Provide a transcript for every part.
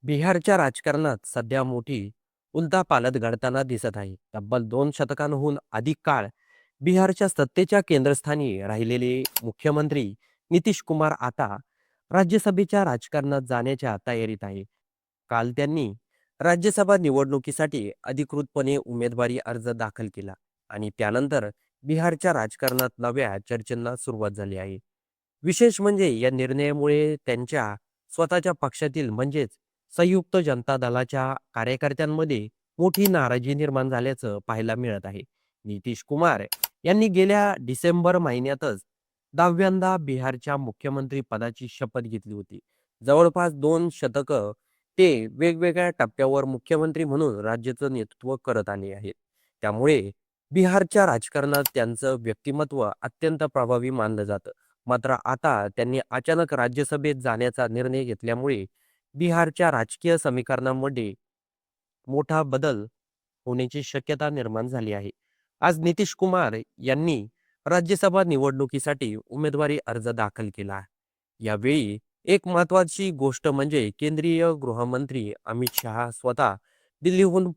बिहारच्या राजकारणात सध्या मोठी उलथापालथ घडताना दिसत आहे. तब्बल 2 शतकांहून अधिक काळ बिहारच्या सत्तेच्या केंद्रस्थानी राहिलेले मुख्यमंत्री नितीश कुमार आता राज्यसभेच्या राजकारणात जाण्याच्या तयारीत आहे. काल त्यांनी राज्यसभा निवडणुकीसाठी अधिकृतपणे उमेदवारी अर्ज दाखल केला आणि त्यानंतर बिहारच्या राजकारणात नव्या चर्चेला सुरुवात झाली आहे. विशेष म्हणजे या निर्णयामुळे त्यांच्या स्वतःच्या पक्षातील म्हणजेच संयुक्त जनता दलाच्या कार्यकर्त्यांमध्ये मोठी नाराजी निर्माण झाल्याचं पाहायला मिळत आहे. नितीश कुमार यांनी गेल्या डिसेंबर महिन्यातच 10व्यांदा बिहारच्या मुख्यमंत्री पदाची शपथ घेतली होती. जवळपास 2 शतकं ते वेगवेगळ्या टप्प्यावर मुख्यमंत्री म्हणून राज्याचं नेतृत्व करत आले आहेत. त्यामुळे बिहारच्या राजकारणात त्यांचं व्यक्तिमत्व अत्यंत प्रभावी मानलं जातं. मात्र आता त्यांनी अचानक राज्यसभेत जाण्याचा निर्णय घेतल्यामुळे बिहारच्या राजकीय समीकरणामध्ये मोठा बदल होण्याची शक्यता निर्माण झाली आहे. आज नितीश कुमार यांनी राज्यसभा निवडणुकीसाठी उमेदवारी अर्ज दाखल केला. यावेळी एक महत्त्वाची गोष्ट म्हणजे केंद्रीय गृहमंत्री अमित शहा स्वतः दिल्लीहून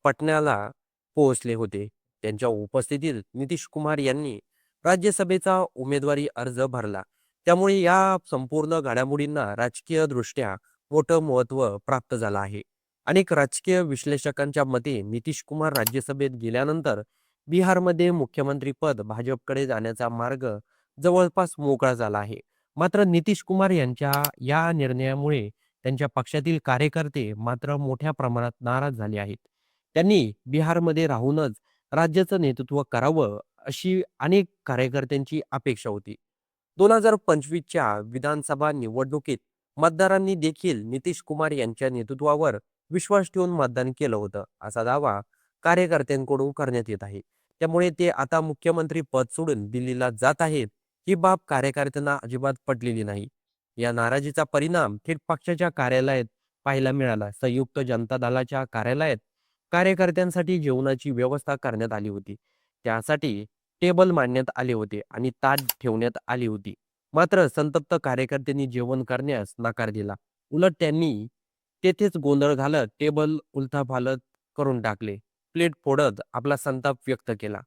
पटण्याला पोहोचले होते. त्यांच्या उपस्थितीत नितीश कुमार यांनी राज्यसभेचा उमेदवारी अर्ज भरला. त्यामुळे या संपूर्ण घडामोडींना राजकीयदृष्ट्या मोठं महत्त्व प्राप्त झालं आहे. अनेक राजकीय विश्लेषकांच्या मते नितीश कुमार राज्यसभेत गेल्यानंतर बिहारमध्ये मुख्यमंत्रीपद भाजपकडे जाण्याचा मार्ग जवळपास मोकळा झाला आहे. मात्र नितीश कुमार यांच्या या निर्णयामुळे त्यांच्या पक्षातील कार्यकर्ते मात्र मोठ्या प्रमाणात नाराज झाले आहेत. त्यांनी बिहारमध्ये राहूनच राज्याचं नेतृत्व करावं अशी अनेक कार्यकर्त्यांची अपेक्षा होती. 2025च्या विधानसभा निवडणुकीत मतदारांनी देखील नितीश कुमार यांच्या नेतृत्वावर विश्वास ठेवून मतदान केलं होतं, असा दावा कार्यकर्त्यांकडून करण्यात येत आहे. त्यामुळे ते आता मुख्यमंत्री पद सोडून दिल्लीला जात आहेत, ही बाब कार्यकर्त्यांना अजिबात पटलेली नाही. या नाराजीचा परिणाम थेट पक्षाच्या कार्यालयात पाहायला मिळाला. संयुक्त जनता दलाच्या कार्यालयात कार्यकर्त्यांसाठी जेवणाची व्यवस्था करण्यात आली होती. त्यासाठी टेबल मांडण्यात आले होते आणि ताट ठेवण्यात आली होती. मात्र संतप्त कार्यकर्त्यांनी जेवण करण्यास नकार दिला. उलट त्यांनी तेथेच गोंधळ घालत टेबल उलथापालथ करून टाकले. प्लेट फोडत आपला संताप व्यक्त केला.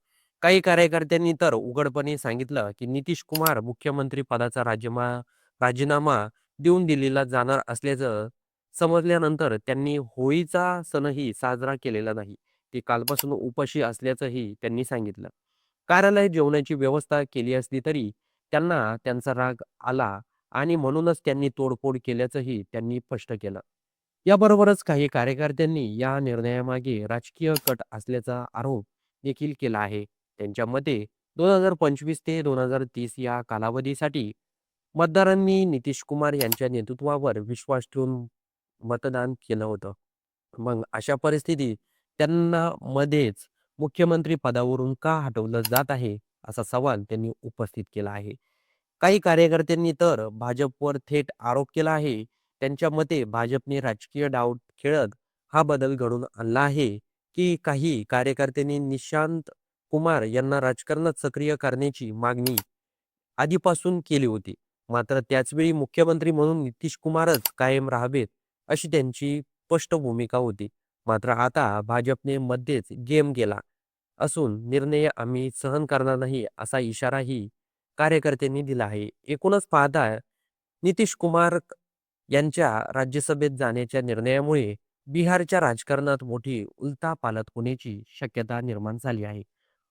काही कार्यकर्त्यांनी तर उघडपणे सांगितलं की नितीश कुमार मुख्यमंत्री पदाचा राजीनामा देऊन दिल्लीला जाणार असल्याचं समजल्यानंतर त्यांनी होळीचा सणही साजरा केलेला नाही. ते कालपासून उपाशी असल्याचंही त्यांनी सांगितलं. कार्यालयात जेवणाची व्यवस्था केली असली तरी त्यांना त्यांचा राग आला आणि म्हणूनच त्यांनी तोडफोड केल्याचंही त्यांनी स्पष्ट केलं. याबरोबरच काही कार्यकर्त्यांनी या निर्णयामागे राजकीय कट असल्याचा आरोप देखील केला आहे. त्यांच्या मते 2025 ते 2030 या कालावधीसाठी मतदारांनी नितीश कुमार यांच्या नेतृत्वावर विश्वास ठेवून मतदान केलं होतं. मग अशा परिस्थितीत त्यांना मध्येच मुख्यमंत्री पदावरून का हटवलं जात आहे, असा सवाल त्यांनी उपस्थित केला आहे. काही कार्यकर्त्यांनी तर भाजपवर थेट आरोप केला आहे. त्यांच्या मते भाजपने राजकीय डाव खेळत हा बदल घडवून आणला आहे, की काही कार्यकर्त्यांनी निशांत कुमार यांना राजकारणात सक्रिय करण्याची मागणी आधीपासून केली होती. मात्र त्याचवेळी मुख्यमंत्री म्हणून नितीश कुमारच कायम राहावेत अशी त्यांची स्पष्ट भूमिका होती. मात्र आता भाजपने मध्येच गेम केला असून निर्णय आम्ही सहन करणार नाही असा इशाराही कार्यकर्त्यांनी दिला आहे. एकूणच पाहता नितीश कुमार यांच्या राज्यसभेत जाण्याच्या निर्णयामुळे बिहारच्या राजकारणात मोठी उलथापालथ होण्याची शक्यता निर्माण झाली आहे.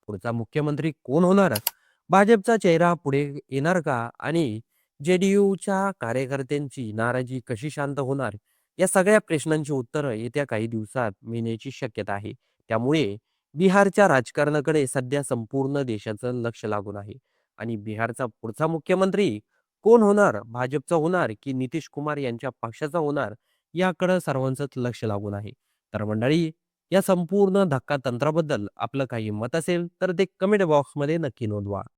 पुढचा मुख्यमंत्री कोण होणार? भाजपचा चेहरा पुढे येणार का? आणि जेडीयूच्या कार्यकर्त्यांची नाराजी कशी शांत होणार? या सगळ्या प्रश्नांची उत्तरं येत्या काही दिवसात मिळण्याची शक्यता आहे. त्यामुळे बिहारच्या राजकारणाकडे सध्या संपूर्ण देशाचं लक्ष लागून आहे आणि बिहारचा पुढचा मुख्यमंत्री कोण होणार? भाजपचा होणार की नितीश कुमार यांच्या पक्षाचा होणार? याकडे सर्वांचंच लक्ष लागून आहे. तर मंडळी, या संपूर्ण धक्का तंत्राबद्दल आपलं काही मत असेल तर ते कमेंट बॉक्समध्ये नक्की नोंदवा.